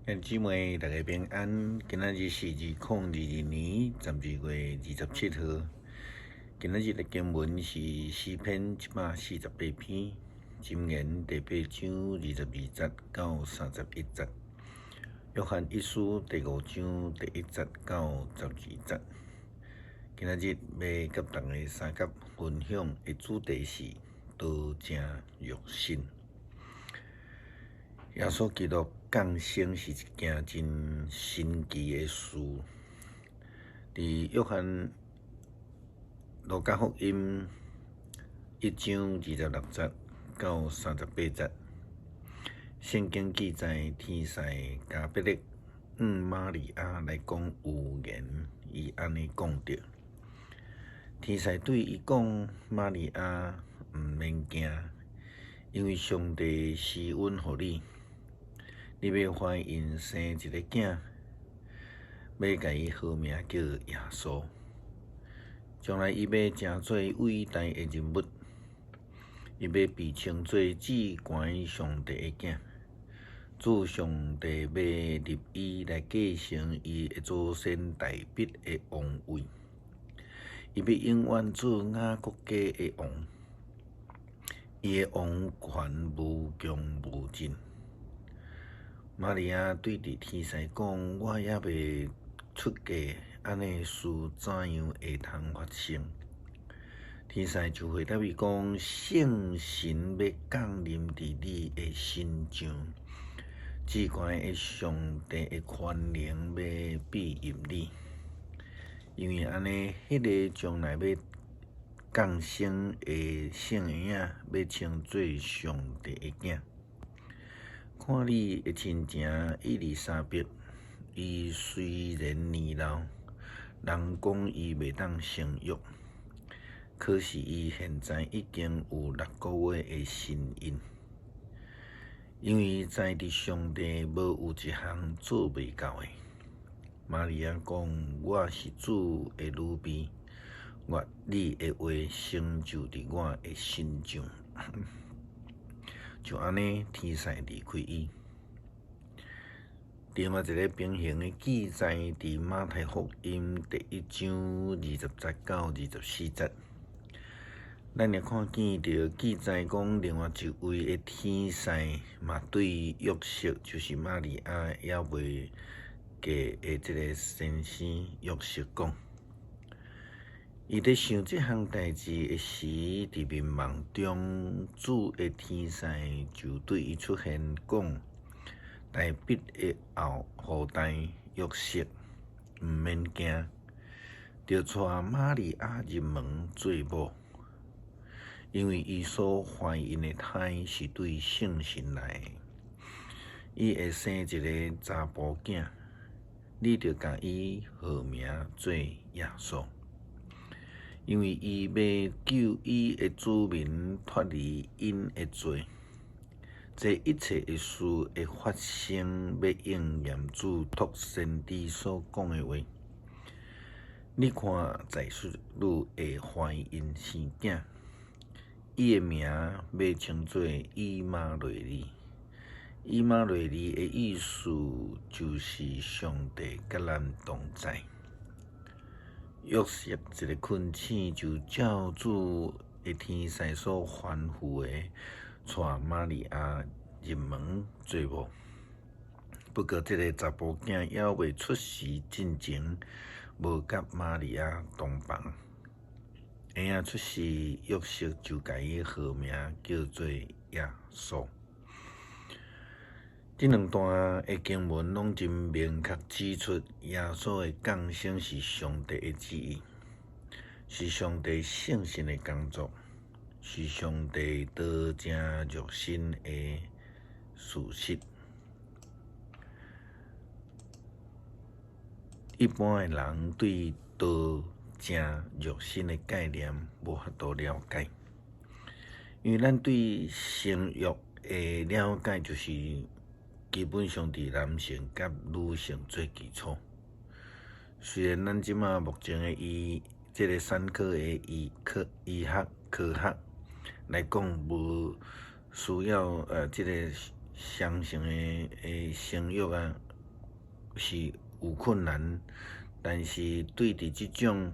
兄弟姊妹，大家平安。今仔日是2022年12月27号。今仔日的经文是诗篇148篇，箴言第8章22节到31节，约翰一书第5章第1节到12节。今仔日要甲大家三甲分享的主题是道成肉身。耶稣基督降生是一件真神奇的事。伫约翰路加福音1章26节到38节，圣经记载天使加百列玛利亚来讲预言，伊安尼讲着：天使对伊讲，玛利亚毋免惊，因为上帝施恩互你。你要怀孕生一个囝，要甲伊号名叫耶稣。将来伊要成做伟大的人物，伊要被称作至高上帝的囝。主上帝要立伊来继承伊的祖先大卫的王位，伊要永远做雅各家的王，伊的王权无穷无尽。玛利亚对着天使讲：“我也未出嫁，安尼事怎样会通发生？”天使就回答伊讲：“圣神要降临伫你的身上，至高的上帝的权能要庇荫你，因为安尼，迄个将来要降生的圣婴要称作上帝的囝。看你的亲情伊丽莎白，伊虽然年老，人讲伊袂当生育，可是伊现在已经有6个月的身孕，因为在伫上帝无有一项做袂到的。玛利亚讲：“我是主的女婢，愿你的话成就伫我的身上。”就安尼，天使离开伊。另外一个平行的记载伫马太福音第1章20节到24节，咱也看见着记载讲，另外一位的天使嘛对约瑟，就是玛利亚也未嫁的这个先生约瑟讲。伊在想这项代志的时，伫眠梦中，主的天使就对伊出现，讲：大卫的后代约瑟，毋免惊，就带玛利亚入门做某，因为伊所怀孕的胎是对圣神来的，伊会生一个查甫囝，你着甲伊号名做耶稣。因为伊要救伊的子民脱离因的罪，这一切的事会发生，要应验主托先知所讲的话。你看，在世女会怀孕生囝，伊的名要称作以马内利。以马内利的意思就是上帝甲咱同在。约瑟一个困醒，就照主的天使所吩咐的，带玛利亚入门做某。不过，这个查甫囝还未出世之前，无甲玛利亚同房。婴仔出世，约瑟就甲伊号名叫做耶稣。这两段的经文拢真明确指出，耶稣的降生是上帝的旨意，是上帝圣神的工作，是上帝道成肉身的事实。一般的人对道成肉身的概念无法度了解，因为咱对生育的了解就是基本上伫男性甲女性做基础。虽然咱即马目前的这个产科的医学科学来讲，无需要这个双性的生育啊，是有困难，但是对伫即种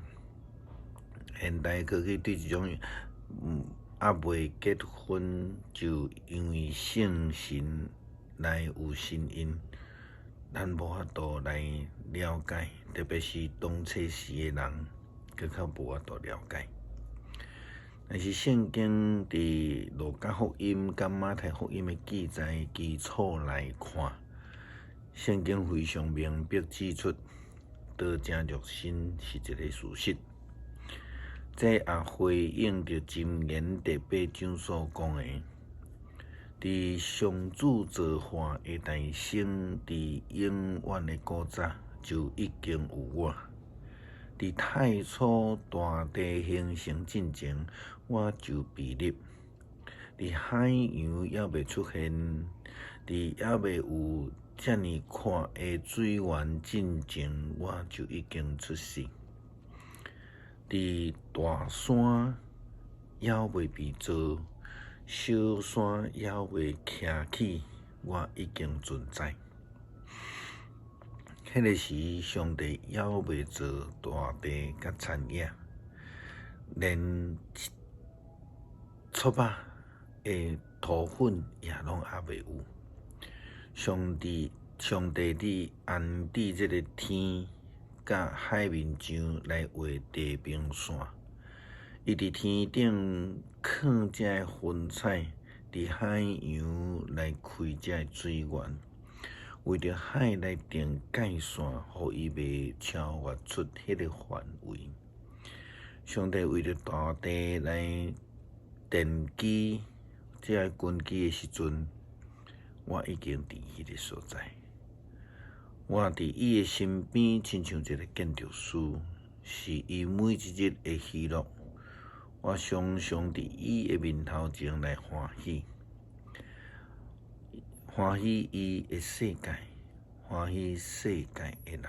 现代科技对即种未结婚就因为性神来有身孕，咱无法度来了解，特别是当测试的人，更较无法度了解。但是圣经伫路加福音、甲马太福音的记载基础来看，圣经非常明白指出，道成肉身是一个事实。这也回应着箴言第8章所讲的，伫上主造化的诞生，伫永远的古早就已经有我。伫太初大地形成之前，我就被立；伫海洋还未出现，伫还未有遮尔宽的水源之前，我就已经出世；伫大山还未被造，小山还未徛起，我已经存在。迄个时，上帝还未造大地甲田野，连粗仔的土粉也拢还未有。上帝伫安置这个天甲海面上来画地平线，伊伫天顶放这云彩，伫海洋来开这水源。为着海来定界线，互伊袂超越出迄个范围。上帝为着大地来奠基这根基的时阵，我已经伫迄个所在。我伫伊的身边，亲像一个建筑师，是伊每一日的喜乐。我常常伫伊的面头前来欢喜。欢喜伊的世界，欢喜世界的人。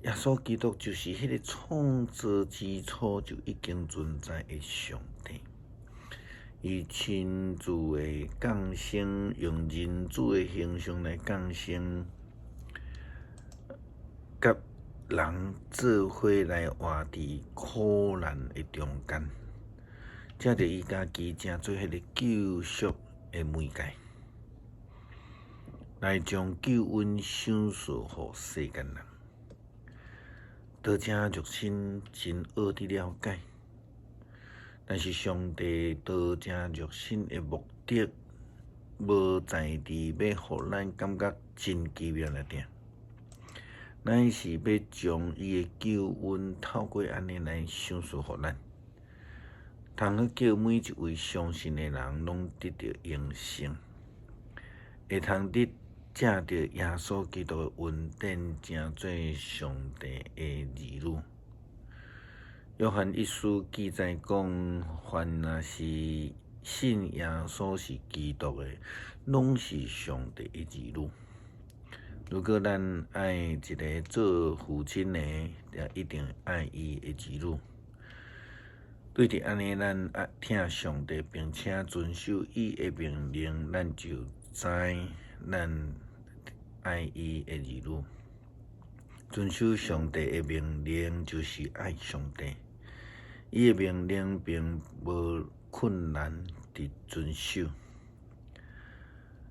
耶稣基督就是迄个创造之初就已经存在的上帝。伊亲自的降生，用人子的形象来降生，甲人做伙来活伫苦难的中间，才着伊家己成做迄个救赎的媒介。来将救恩赏赐予世间人，道成肉身真好伫了解，但是上帝道成肉身的目的，无在伫要互咱感觉真奇妙尔，乃是要将伊的救恩透过安尼来赏赐予咱，通去叫每一位相信的人拢得到永生，会通得借着耶稣基督的恩典，成做上帝的儿女。约翰一书记载讲，凡若是信耶稣是基督的，拢是上帝的儿女。如果咱爱一个做父亲的，也一定爱伊的儿女。对着安尼，咱听上帝，并且遵守伊的命令，咱就知咱爱伊的儿女。遵守上帝的命令，就是爱上帝。伊的命令并无困难伫遵守，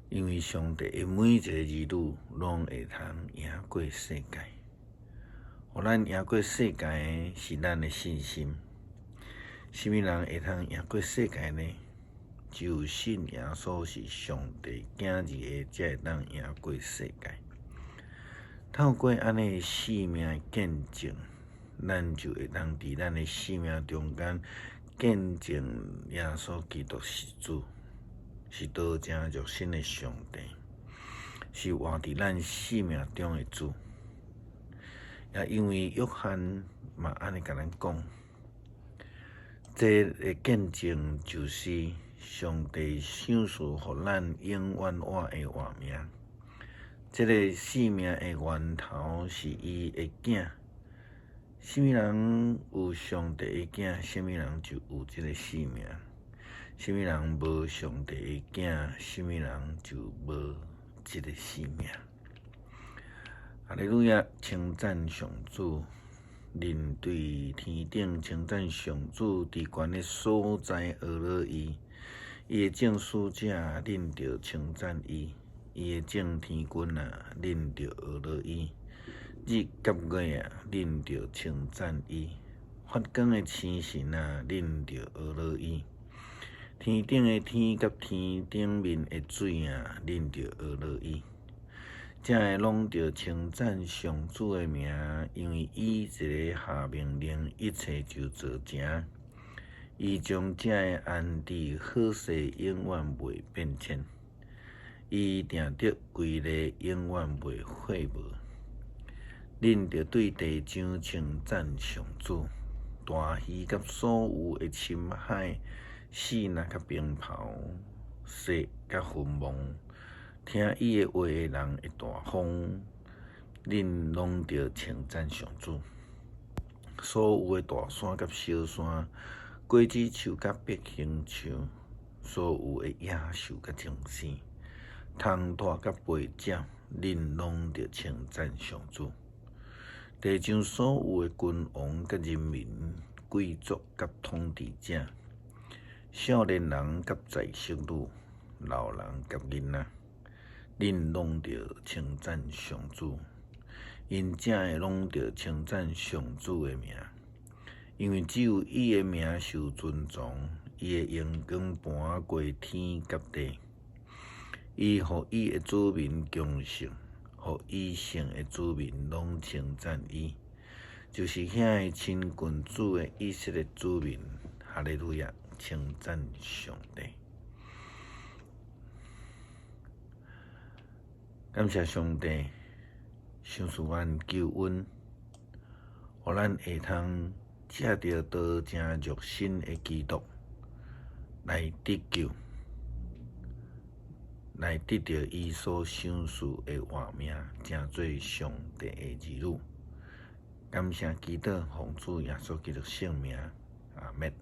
因为上帝的每一个儿女拢会通赢过世界。互咱赢过世界的是咱的信心。什么人会通赢过世界呢？只有信耶稣是上帝囝儿的，才会当赢过世界。透过安尼的生命的见证，咱就会当伫咱的生命中间见证耶稣基督是主，是道成肉身的上帝，是活伫咱生命中的主。也因为约翰嘛安尼甲咱讲，这个见证就是上帝赏赐予咱永远活的活命。这个生命的源头是伊的囝。什么人有上帝的囝，什么人就有这个生命；什么人无上帝的囝，什么人就无这个生命。哈利路亚，称赞上主，人对天顶称赞上主伫悬的所在俄勒伊，伊的众使者恁着称赞伊，伊的众天君啊，恁着俄勒伊，日甲月啊，恁着称赞伊，发光的星神啊，恁着俄勒伊，天顶的天甲天顶面的水啊，恁着俄勒伊。这个拢着称赞上主的名，因为伊一个下命令，一切就做成。伊将这个安置好势永远袂变迁，伊定得规例永远袂废无。恁着对地上称赞上主，大鱼甲所有的深海，死若甲冰雹，雪甲云梦。听伊的话的人会大风，恁拢着称赞上主。所有的大山甲小山，果子树甲百行树，所有的野兽甲精生，虫大甲飞鸟，恁拢着称赞上主。地上所有的君王甲人民、贵族甲统治者，少年人甲在色女，老人甲囡仔。恁拢着称赞上主，因正的拢着称赞上主的名，因为只有伊的名受尊重，伊的阳光盘过天甲地，伊互伊的子民恭敬，互伊圣的子民拢称赞伊，就是遐个亲君主的以色列子民，哈利路亚，称赞上帝。感谢上帝，赏赐阮救恩，互咱会通借着道成肉身的基督来得救，来得到伊所赏赐的活命，成做上帝的儿女。感谢基督奉主耶稣基督圣名，阿门。